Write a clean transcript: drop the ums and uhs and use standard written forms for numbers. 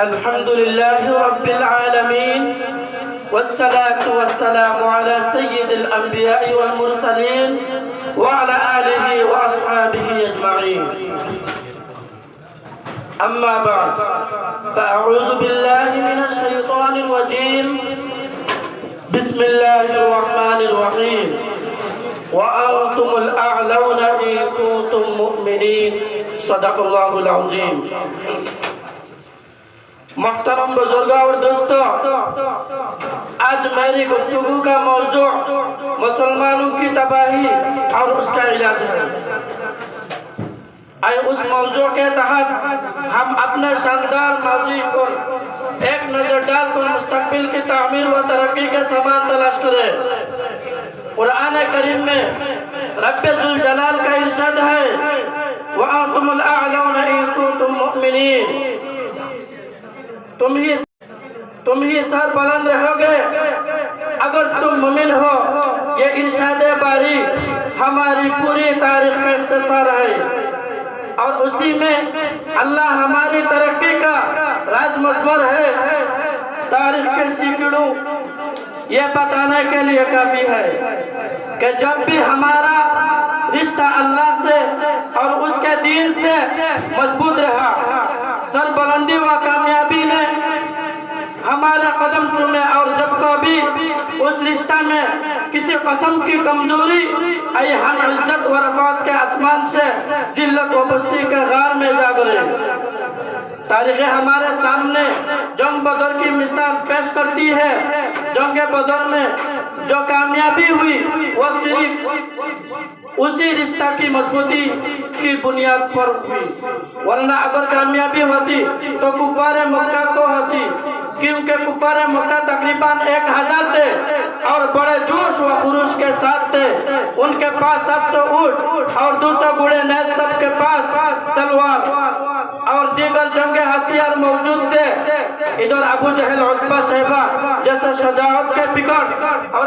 الحمد لله رب العالمين والصلاة والسلام على سيد الأنبياء والمرسلين وعلى آله وأصحابه أجمعين. أما بعد فأعوذ بالله من الشيطان الرجيم. بسم الله الرحمن الرحيم. وأنتم الأعلون إن كنتم مؤمنين. صدق الله العظيم. محترم بزرگوں اور دوستوں، آج میری گفتگو کا موضوع مسلمانوں کی تباہی اور اس کا علاج ہے۔ اس موضوع کے تحت ہم اپنے شاندار ماضی پر ایک نظر ڈال کر مستقبل کی تعمیر و ترقی کے سامان تلاش کریں۔ قرآن کریم میں رب ذوالجلال کا ارشاد ہے وَأَنْتُمُ الْأَعْلَوْنَ إِن كُنتُم مُؤْمِنِينَ، تم ہی سر بلند رہو گے اگر تم مومن ہو۔ یہ ارشاد باری ہماری پوری تاریخ کا اختصار ہے، اور اسی میں اللہ ہماری ترقی کا راز مدبر ہے۔ تاریخ کے سیکڑوں یہ بتانے کے لیے کافی ہے کہ جب بھی ہمارا رشتہ اللہ سے اور اس کے دین سے مضبوط رہا، سربلندی و کامیابی نے ہمارے قدم چومے، اور جب کبھی اس رشتہ میں کسی قسم کی کمزوری آئی، ہم عزت و رفعت کے آسمان سے ذلت و پستی کے غار میں جا گرے۔ تاریخ ہمارے سامنے جنگ بدر کی مثال پیش کرتی ہے۔ جنگ بدر میں جو کامیابی ہوئی وہ صرف اسی رشتہ کی مضبوطی کی بنیاد پر ہوئی، ورنہ اگر کامیابی ہوتی تو کفار مکہ کو ہوتی، کیونکہ کفار مکہ تقریباً 1000 تھے اور بڑے جوش و خروش کے ساتھ تھے۔ ان کے پاس 700 اونٹ اور 200 گھوڑے نیز، سب کے پاس تلوار اور دیگر جنگی ہتھیار موجود تھے۔ ادھر ابو جہل، عتبہ، شیبہ جیسے شجاعت کے پکڑ اور